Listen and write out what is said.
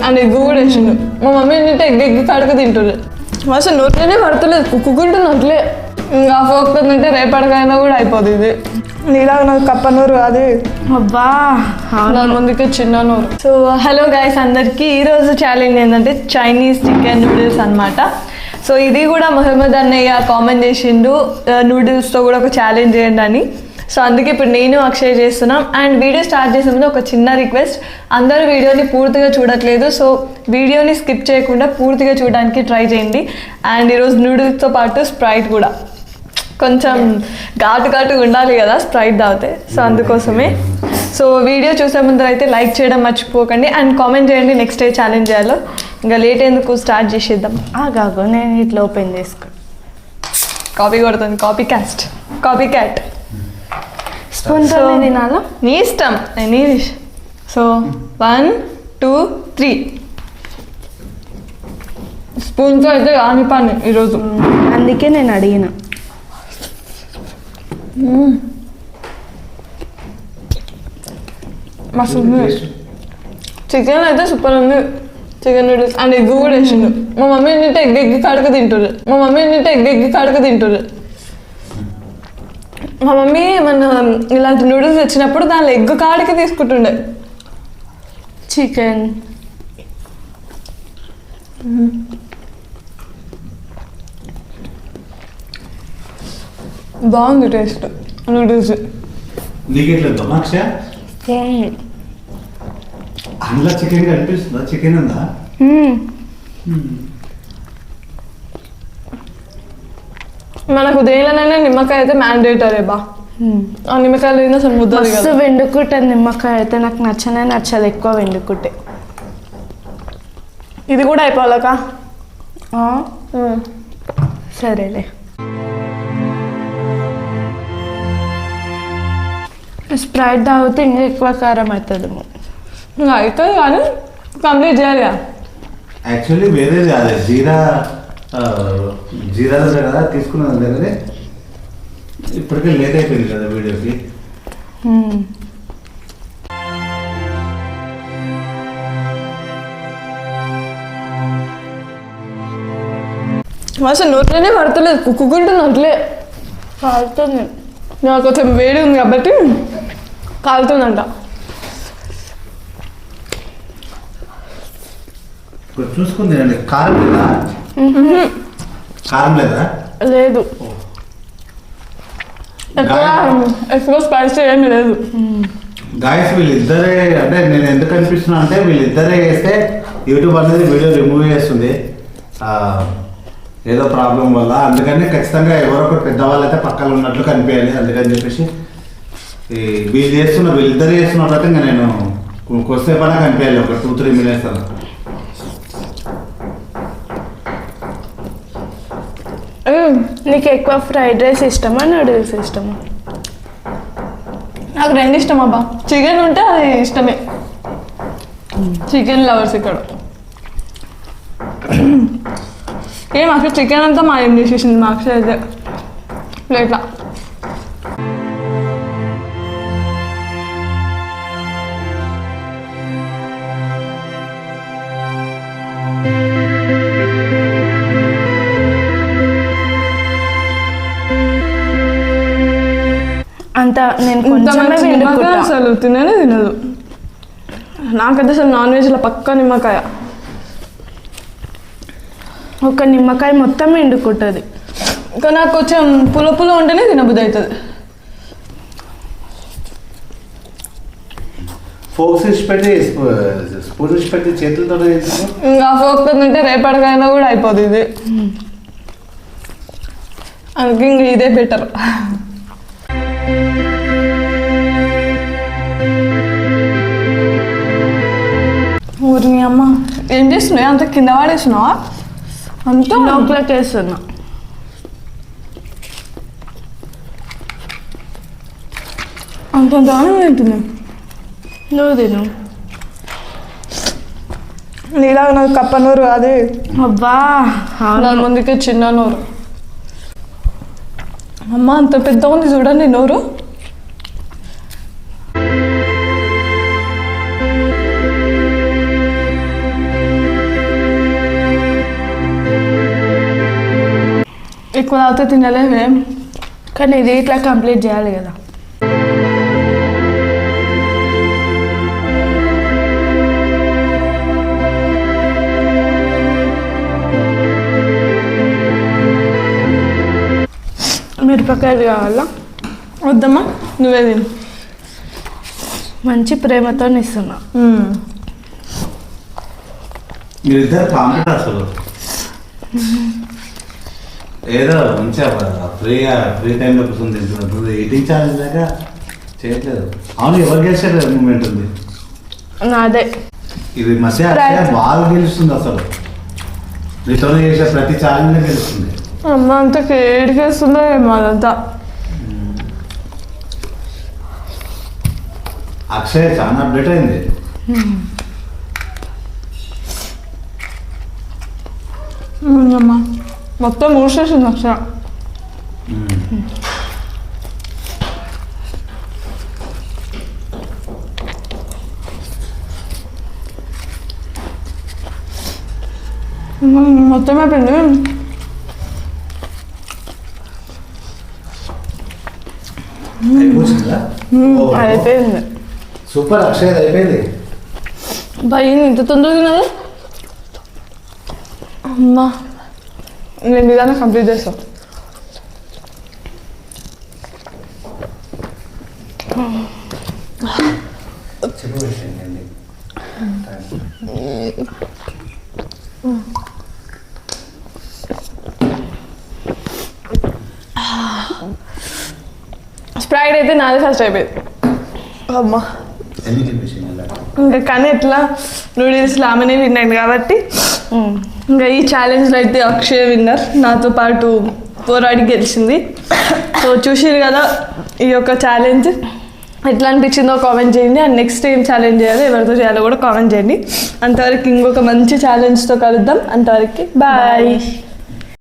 And egg కూడా వేసిండు. మా మమ్మీ తింటే ఎగ్ కడక తింటుంది. అసలు నోట్లోనే పడతలేదు, కుక్కుంటుంది నోట్లే. ఇంకా పోతుందంటే రేపటికైనా కూడా అయిపోతుంది. ఇది నీలాగా నాకు కప్ప నోరు అది. అబ్బా ముందుకి చిన్న నోరు. సో హలో గైస్ అందరికీ, ఈరోజు ఛాలెంజ్ ఏంటంటే చైనీస్ చికెన్ నూడిల్స్ అనమాట. సో ఇది కూడా మహమ్మద్ అన్నయ్య కామెంట్ చేసిండు నూడిల్స్తో కూడా ఒక ఛాలెంజ్ చేయండి అని. సో అందుకే ఇప్పుడు నేను అక్షయ్ చేస్తున్నాం. అండ్ వీడియో స్టార్ట్ చేసే ముందు ఒక చిన్న రిక్వెస్ట్, అందరూ వీడియోని పూర్తిగా చూడట్లేదు, సో వీడియోని స్కిప్ చేయకుండా పూర్తిగా చూడడానికి ట్రై చేయండి. అండ్ ఈరోజు నూడిల్స్తో పాటు స్ప్రైట్ కూడా కొంచెం ఘాటుగా ఉండాలి కదా స్ప్రైట్ తాగితే, సో అందుకోసమే. సో వీడియో చూసే ముందు అయితే లైక్ చేయడం మర్చిపోకండి అండ్ కామెంట్ చేయండి నెక్స్ట్ డే ఛాలెంజ్ చేయాలో. ఇంకా లేట్ ఎందుకు, స్టార్ట్ చేసేద్దాం. కాకు నేను ఇట్లా ఓపెన్ చేసుకో. కాపీ కొడుతుంది, కాపీ క్యాట్. స్పూన్తో తినాలా? నీ ఇష్టం, నీ ఇష్టం. సో 1 2 3 స్పూన్తో అయితే ఆనిపాను ఈరోజు, అందుకే నేను అడిగిన. మస్తు ఉంది. చికెన్ అయితే సూపర్ ఉంది. చికెన్ నూడిల్స్ అండ్ ఎగ్ కూడా వేసిండు. మా మమ్మీ తింటే ఎగ్ కడక తింటుంది. మా మమ్మీ మన ఇలాంటి నూడిల్స్ తెచ్చినప్పుడు దానిలో ఎగ్ కాడికి తీసుకుంటుండే. చికెన్ బాగుంది టేస్ట్ నూడిల్స్. అందులో చికెన్ కనిపిస్తుందా? చికెన్ ఉందా? మనకు దేనిలోనైనా నిమ్మకాయ అయితే మ్యాండేటరీ బా. ఆ నిమ్మకాయలు అయినా అసలు ముద్దది మస్తు వెండుకుంటుంది నిమ్మకాయ అయితే. నాకు నచ్చదు ఎక్కువ వెండుకుంటే. ఇది కూడా అయిపోవాలక. సరేలే. స్ప్రైట్ తాగితే ఇంకా ఎక్కువ కారం అవుతుంది. ఇంకా అవుతుంది కానీ కంప్లీట్ చేయాలి. యాక్చువల్లీ వేరేది కాదు, జీరా దగ్గర కదా తీసుకున్నది దగ్గరే. ఇప్పటికే లేట్ అయిపోయింది కదా వీడియోకి. అసలు నోట్లోనే పడతలేదు, కుక్కుంటుంది నోట్లే. కాలుతుంది. నాకు కొంచెం వేడి ఉంది కాబట్టి కాలుతుందంట. చూసుకుంది అండి. కారం లేదా? కారం లేదా? లేదు, ఎక్కువ స్పైసీ ఏమీ లేదు. గాయస్ వీళ్ళిద్దరే, అంటే నేను ఎందుకు అనిపిస్తున్నా అంటే వీళ్ళిద్దరే వేస్తే యూట్యూబ్ అనేది వీడియో రిమూవ్ చేస్తుంది ఏదో ప్రాబ్లం వల్ల. అందుకని ఖచ్చితంగా ఎవరో ఒకటి పెద్దవాళ్ళు అయితే పక్కన ఉన్నట్లు కనిపించాలి. అందుకని చెప్పేసి వీళ్ళిద్దరు చేస్తున్నట్లయితే ఇంకా నేను కొద్దిసేపైనా కనిపించాలి, ఒక 2-3 minutes అలా. నీకు ఎక్కువ ఫ్రైడ్ రైస్ ఇష్టమా నూడిల్స్ ఇష్టమా? నాకు రెండు ఇష్టం అబ్బా. చికెన్ ఉంటే అది ఇష్టమే. చికెన్ లవర్స్ ఇక్కడ. ఏం అసలు చికెన్ అంతా మా ఏం చేసేసింది మా అక్షయ్ అయితే ప్లేట్లా. అంత నేను కొంచెం అసలు తినదు. నాకైతే అసలు నాన్ వెజ్లో పక్కా నిమ్మకాయ. ఒక నిమ్మకాయ మొత్తం ఎండుకుంటుంది. ఇంకా నాకు కొంచెం పుల్ల ఉంటేనే తినబుద్ధి అవుతుంది. ఫోక్స్ ఇచ్చి పెట్టి స్పూన్ ఇచ్చి పెట్టి చేతులతో ఇంకా ఫోక్ తింటే రేపటికైనా కూడా అయిపోతుంది. అందుకే ఇంక ఇదే బెటర్. ఊరిని అమ్మ ఏం చేస్తున్నావు? అంత కింద వాడేస్తున్నావా? అంతా లోపలికి వేస్తున్నా. అంత దానం తింటున్నా. నువ్వు తిను. నీలాగా నాకు కప్ప నోరు అది. అబ్బా ముందుకే చిన్న నోరు. అమ్మ అంత పెద్ద ఉంది చూడండి నోరు. ఎక్కువ తాగితే తినలేమే, కానీ ఇది ఇట్లా కంప్లీట్ చేయాలి కదా. మిరపకాయలు కావాలా వద్దమ్మా? నువ్వే తిను. మంచి ప్రేమతో ఇస్తున్నా. మీరిద్దరు కామెంట్ అసలు ఏదో మంచిగా ఫ్రీ టైంలో కూర్చొని తింటున్నట్టు ఎయిటింగ్ ఛాలెంజ్ దాకా చేయట్లేదు. అవును, ఎవరు గెలిచారు మూమెంట్ ఉంది? అదే ఇది మధ్య బాగా గెలుస్తుంది అసలు. మీతో చేసే ప్రతి ఛాలెంజ్ గెలుస్తుంది. అమ్మ అంత కేడికేస్తుందో ఏమో అదంతా. అక్షయ్ చాలా అప్డేట్ అయింది. అమ్మా మొత్తం మూసేసింది అక్షర. మొత్తం అయిపోయింది. అయిపోయింది. సూపర్ అక్షయ్, అయిపోయింది. భయ ఇంత తొందరగా తినదా? అమ్మా నేను నిదానం కంప్లీట్ చేస్తాను. స్ప్రైట్ అయితే నాది ఫస్ట్ అయిపోయింది. అమ్మా ఇంకా కానీ ఎట్లా నూడిల్స్ లామనే విన్నాను కాబట్టి ఇంకా ఈ ఛాలెంజ్లో అయితే అక్షయ్ విన్నర్, నాతో పాటు పోరాడి గెలిచింది. సో చూసిరు కదా ఈ యొక్క ఛాలెంజ్ ఎట్లా అనిపించిందో కామెంట్ చేయండి. అండ్ నెక్స్ట్ ఏం ఛాలెంజ్ చేయాలో ఎవరితో చేయాలో కూడా కామెంట్ చేయండి. అంతవరకు ఇంకొక మంచి ఛాలెంజ్తో కలుద్దాం. అంతవరకు బాయ్.